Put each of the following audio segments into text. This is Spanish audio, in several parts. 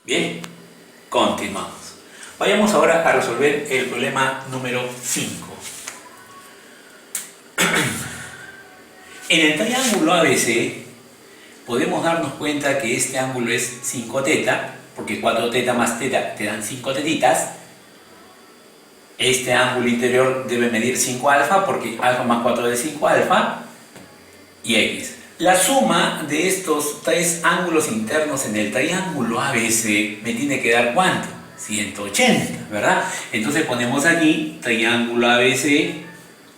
Bien, continuamos. Vayamos ahora a resolver el problema número 5. En el triángulo ABC podemos darnos cuenta que este ángulo es 5 teta, porque 4 teta más teta te dan 5 tetitas. Este ángulo interior debe medir 5 alfa, porque alfa más 4 es 5 alfa, y x. La suma de estos tres ángulos internos en el triángulo ABC me tiene que dar ¿cuánto? 180, ¿verdad? Entonces ponemos aquí triángulo ABC,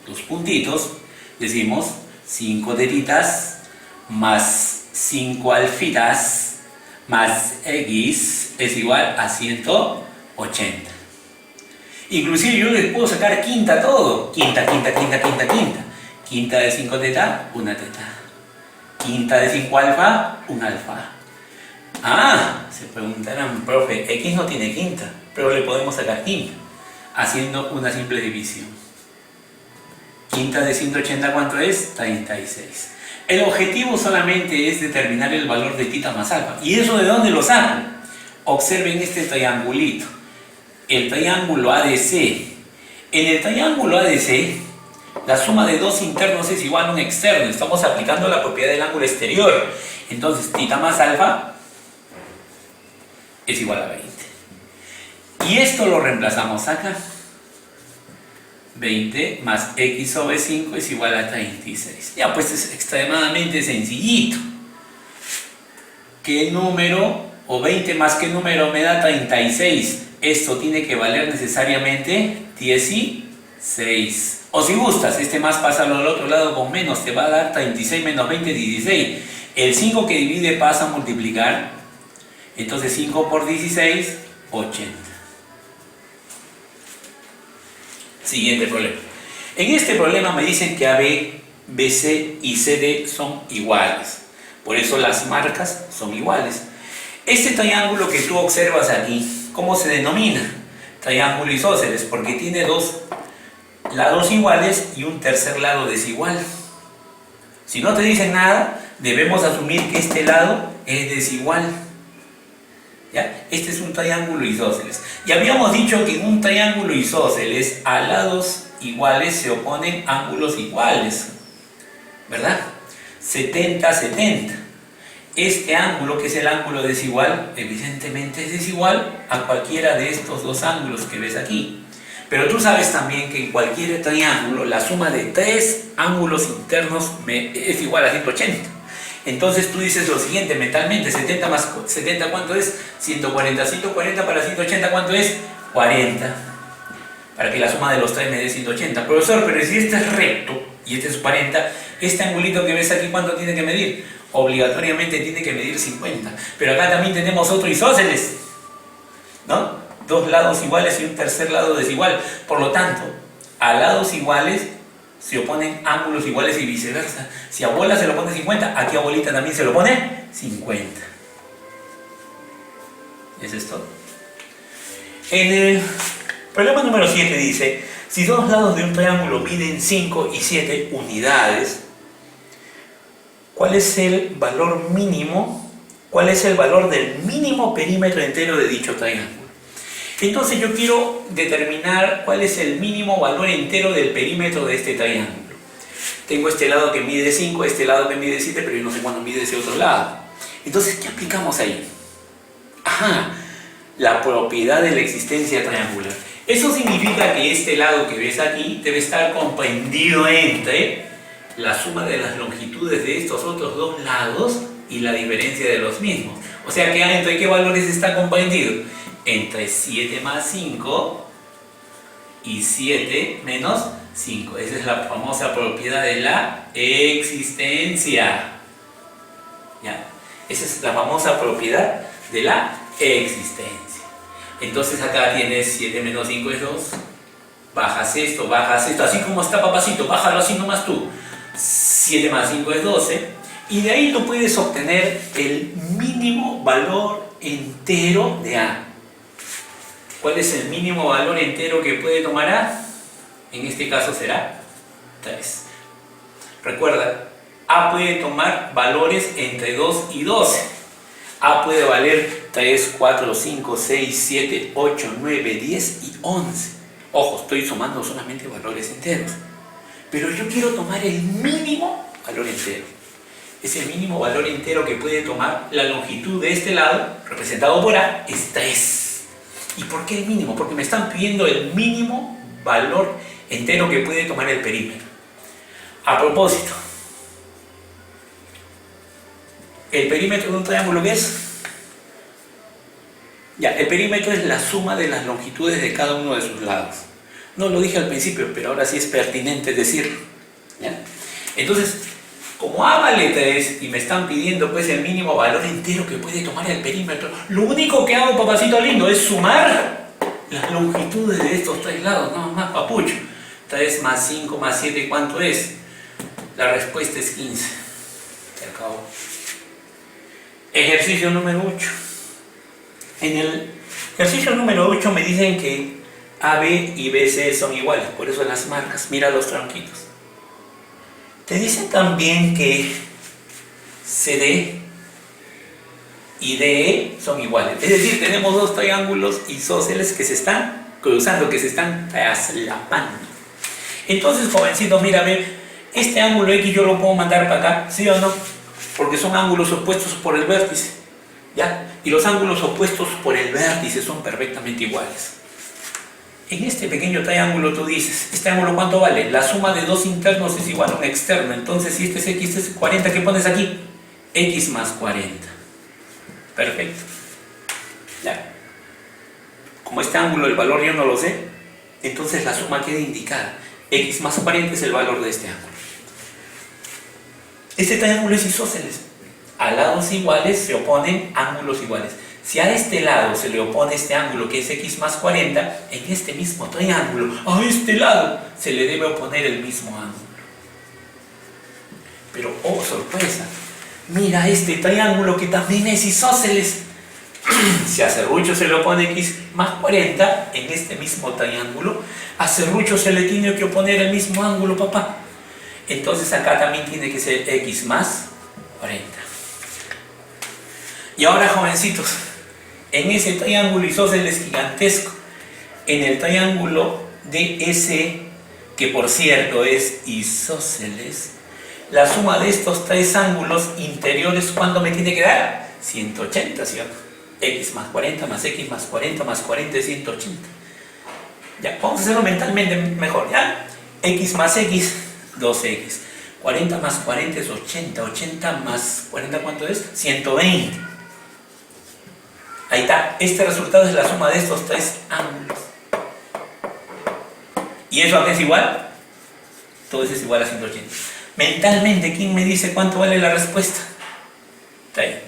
dos puntitos, decimos 5 tetitas más 5 alfitas más x es igual a 180. Inclusive yo les puedo sacar quinta todo. Quinta. Quinta de 5 teta, una teta. Quinta de 5 alfa, un alfa. Se preguntarán, profe, x no tiene quinta, pero le podemos sacar quinta, haciendo una simple división. Quinta de 180, ¿cuánto es? 36. El objetivo solamente es determinar el valor de tita más alfa. ¿Y eso de dónde lo saco? Observen este triangulito. El triángulo ADC. En el triángulo ADC, la suma de dos internos es igual a un externo. Estamos aplicando la propiedad del ángulo exterior. Entonces, tita más alfa es igual a 20. Y esto lo reemplazamos acá. 20 más x sobre 5 es igual a 36. Ya, pues es extremadamente sencillito. ¿Qué número o 20 más qué número me da 36? Esto tiene que valer necesariamente 16. O si gustas, este más pásalo al otro lado con menos, te va a dar 36 menos 20, 16. El 5 que divide pasa a multiplicar. Entonces 5 por 16, 80. Siguiente problema. En este problema me dicen que AB, BC y CD son iguales. Por eso las marcas son iguales. Este triángulo que tú observas aquí, ¿cómo se denomina? Triángulo isósceles, porque tiene dos lados iguales y un tercer lado desigual. Si no te dicen nada, debemos asumir que este lado es desigual. ¿Ya? Este es un triángulo isósceles. Y habíamos dicho que en un triángulo isósceles a lados iguales se oponen ángulos iguales, ¿verdad? 70, 70. Este ángulo, que es el ángulo desigual, evidentemente es desigual a cualquiera de estos dos ángulos que ves aquí. Pero tú sabes también que en cualquier triángulo la suma de tres ángulos internos es igual a 180. Entonces tú dices lo siguiente mentalmente: 70 más 70, ¿cuánto es? 140. 140 para 180, ¿cuánto es? 40. Para que la suma de los tres me dé 180. Profesor, pero si este es recto y este es 40, este angulito que ves aquí, ¿cuánto tiene que medir? Obligatoriamente tiene que medir 50. Pero acá también tenemos otro isósceles, ¿no? Dos lados iguales y un tercer lado desigual. Por lo tanto, a lados iguales se oponen ángulos iguales y viceversa. Si a bola se lo pone 50, aquí a bolita también se lo pone 50. Eso es todo. En el problema número 7 dice: si dos lados de un triángulo miden 5 y 7 unidades, ¿cuál es el valor mínimo? ¿Cuál es el valor del mínimo perímetro entero de dicho triángulo? Entonces yo quiero determinar cuál es el mínimo valor entero del perímetro de este triángulo. Tengo este lado que mide 5, este lado que mide 7, pero yo no sé cuándo mide ese otro lado. Entonces, ¿qué aplicamos ahí? La propiedad de la existencia triangular. Eso significa que este lado que ves aquí debe estar comprendido entre la suma de las longitudes de estos otros dos lados y la diferencia de los mismos. O sea que ¿entre qué valores está comprendido? Entre 7 más 5 y 7 menos 5. Esa es la famosa propiedad de la existencia. ¿Ya? Esa es la famosa propiedad de la existencia. Entonces acá tienes 7 menos 5 es 2. Bajas esto, así como está, papacito, bájalo así nomás tú. 7 más 5 es 12. Y de ahí tú puedes obtener el mínimo valor entero de A. ¿Cuál es el mínimo valor entero que puede tomar A? En este caso será 3. Recuerda, A puede tomar valores entre 2 y 12. A puede valer 3, 4, 5, 6, 7, 8, 9, 10 y 11. Ojo, estoy sumando solamente valores enteros. Pero yo quiero tomar el mínimo valor entero. Ese mínimo valor entero que puede tomar la longitud de este lado, representado por A, es 3. ¿Y por qué el mínimo? Porque me están pidiendo el mínimo valor entero que puede tomar el perímetro. A propósito, ¿el perímetro de un triángulo qué es? Ya, el perímetro es la suma de las longitudes de cada uno de sus lados. No lo dije al principio, pero ahora sí es pertinente decirlo. ¿Ya? Entonces, como A vale 3 y me están pidiendo pues el mínimo valor entero que puede tomar el perímetro, lo único que hago, papacito lindo, es sumar las longitudes de estos tres lados, nada más, papucho. 3 más 5 más 7, ¿cuánto es? La respuesta es 15. Se acabó. Ejercicio número 8. En el ejercicio número 8 me dicen que AB y BC son iguales, por eso las marcas. Mira los tronquitos. Te dicen también que CD y DE son iguales. Es decir, tenemos dos triángulos isósceles que se están cruzando, que se están traslapando. Entonces, jovencitos, mírame, este ángulo X yo lo puedo mandar para acá, ¿sí o no? Porque son ángulos opuestos por el vértice, ¿ya? Y los ángulos opuestos por el vértice son perfectamente iguales. En este pequeño triángulo tú dices, ¿este ángulo cuánto vale? La suma de dos internos es igual a un externo. Entonces, si este es X, este es 40, ¿qué pones aquí? X más 40. Perfecto. Ya. Como este ángulo, el valor yo no lo sé, entonces la suma queda indicada. X más 40 es el valor de este ángulo. Este triángulo es isósceles. A lados iguales se oponen ángulos iguales. Si a este lado se le opone este ángulo que es X más 40, en este mismo triángulo, a este lado, se le debe oponer el mismo ángulo. Pero, oh sorpresa, mira este triángulo que también es isósceles. Si a serrucho se le opone X más 40, en este mismo triángulo, a serrucho se le tiene que oponer el mismo ángulo, papá. Entonces acá también tiene que ser X más 40. Y ahora, jovencitos, en ese triángulo isósceles gigantesco, en el triángulo DS, que por cierto es isósceles, la suma de estos tres ángulos interiores, ¿cuánto me tiene que dar? 180, ¿cierto? X más 40 más X más 40 más 40 es 180. Ya, vamos a hacerlo mentalmente mejor, ¿ya? X más X, 2X. 40 más 40 es 80. 80 más 40, ¿cuánto es? 120. Ahí está. Este resultado es la suma de estos tres ángulos. ¿Y eso a qué es igual? Todo eso es igual a 180. Mentalmente, ¿quién me dice cuánto vale la respuesta? 30.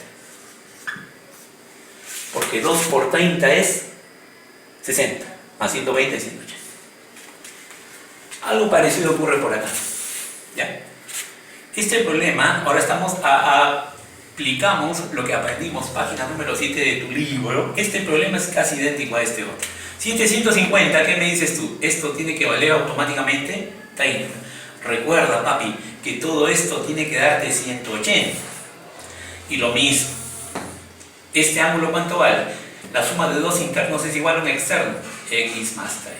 Porque 2 por 30 es 60. Más 120 es 180. Algo parecido ocurre por acá. ¿Ya? Este problema, ahora aplicamos lo que aprendimos, página número 7 de tu libro. Este problema es casi idéntico a este otro. 750, ¿qué me dices tú? Esto tiene que valer automáticamente 30. Recuerda, papi, que todo esto tiene que darte 180. Y lo mismo. ¿Este ángulo cuánto vale? La suma de dos internos es igual a un externo. X más 30.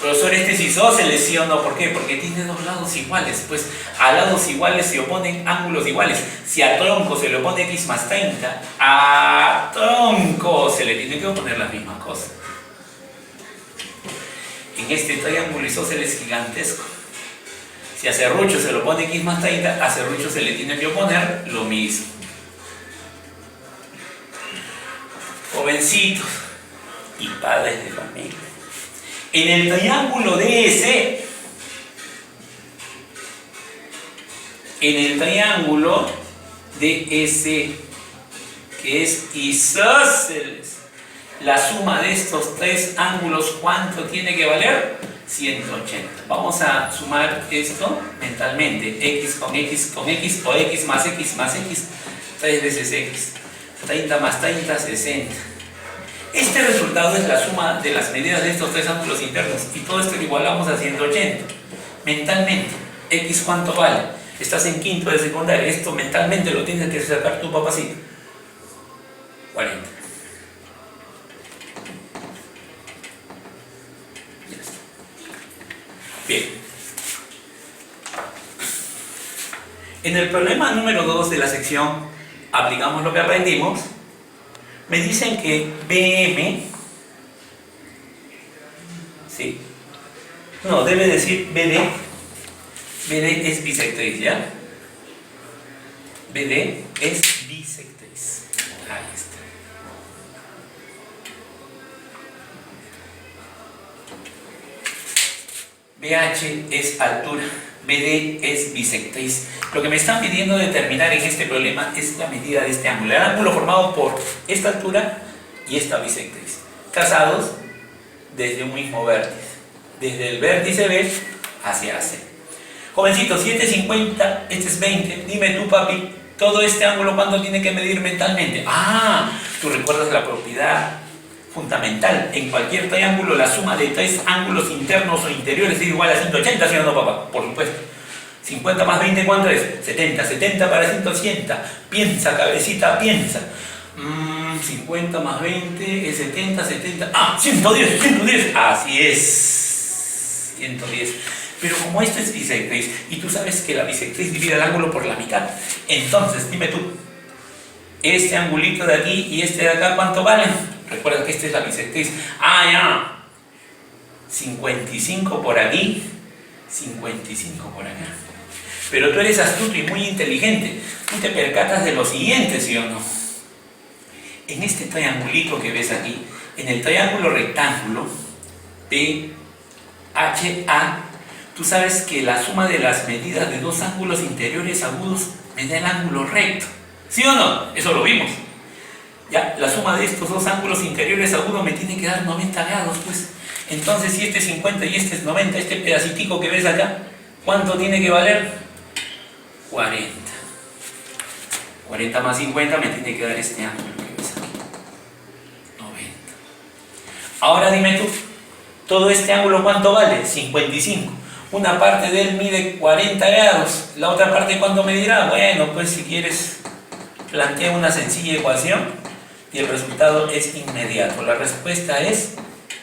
Profesor, ¿este es isósceles, sí o no? ¿Por qué? Porque tiene dos lados iguales. Pues a lados iguales se oponen ángulos iguales. Si a tronco se le opone X más 30, a tronco se le tiene que oponer la misma cosa. En este triángulo isósceles gigantesco, si a serrucho se le opone X más 30, a serrucho se le tiene que oponer lo mismo. Jovencitos y padres de familia, en el triángulo DS, que es isósceles, la suma de estos tres ángulos, ¿cuánto tiene que valer? 180. Vamos a sumar esto mentalmente. X con X con X o X más X más X. 3 veces X. 30 más 30, 60. Este resultado es la suma de las medidas de estos tres ángulos internos. Y todo esto lo igualamos a 180. Mentalmente, X ¿cuánto vale? Estás en quinto de secundaria. Esto mentalmente lo tienes que sacar tu papacito. 40. Ya está. Bien. En el problema número 2 de la sección, aplicamos lo que aprendimos. Me dicen que BM, ¿sí? No, debe decir BD. BD es bisectriz, ¿ya? BD es bisectriz. Ahí está. BH es altura. BD es bisectriz. Lo que me están pidiendo determinar en este problema es la medida de este ángulo. El ángulo formado por esta altura y esta bisectriz, trazados desde un mismo vértice. Desde el vértice B hacia C. Jovencito, 7,50, este es 20. Dime tú, papi, todo este ángulo, ¿cuánto tiene que medir mentalmente? Ah, tú recuerdas la propiedad fundamental. En cualquier triángulo, la suma de tres ángulos internos o interiores es igual a 180, ¿sí o no, papá? Por supuesto. 50 más 20, ¿cuánto es? 70. 70 para 180. Piensa, cabecita, piensa. 50 más 20 es 70, 70. Ah, 110, 110. Así es. 110. Pero como esto es bisectriz, y tú sabes que la bisectriz divide el ángulo por la mitad, entonces, dime tú, este angulito de aquí y este de acá, ¿cuánto valen? Recuerda que esta es la bisectriz. Ah, ya. 55 por aquí, 55 por acá. Pero tú eres astuto y muy inteligente. Tú te percatas de lo siguiente, ¿sí o no? En este triangulito que ves aquí, en el triángulo rectángulo PHA, tú sabes que la suma de las medidas de dos ángulos interiores agudos me da el ángulo recto. ¿Sí o no? Eso lo vimos. Ya, la suma de estos dos ángulos interiores agudos me tiene que dar 90 grados, pues. Entonces, si este es 50 y este es 90, este pedacitico que ves acá, ¿cuánto tiene que valer? 40. 40 más 50 me tiene que dar este ángulo que ves aquí. 90. Ahora dime tú, ¿todo este ángulo cuánto vale? 55. Una parte de él mide 40 grados, la otra parte ¿cuánto medirá? Bueno, pues si quieres, plantea una sencilla ecuación y el resultado es inmediato. La respuesta es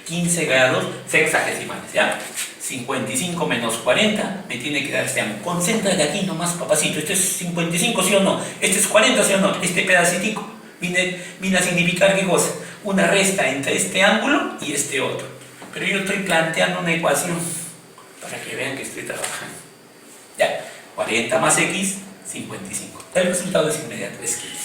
15 grados sexagesimales, ¿ya? 55 menos 40 me tiene que dar este ángulo. Concéntrate aquí nomás, papacito. Este es 55, ¿sí o no? Este es 40, ¿sí o no? Este pedacitico viene a significar ¿qué cosa? Una resta entre este ángulo y este otro. Pero yo estoy planteando una ecuación para que vean que estoy trabajando. Ya, 40 más x, 55. El resultado es inmediato, es 15.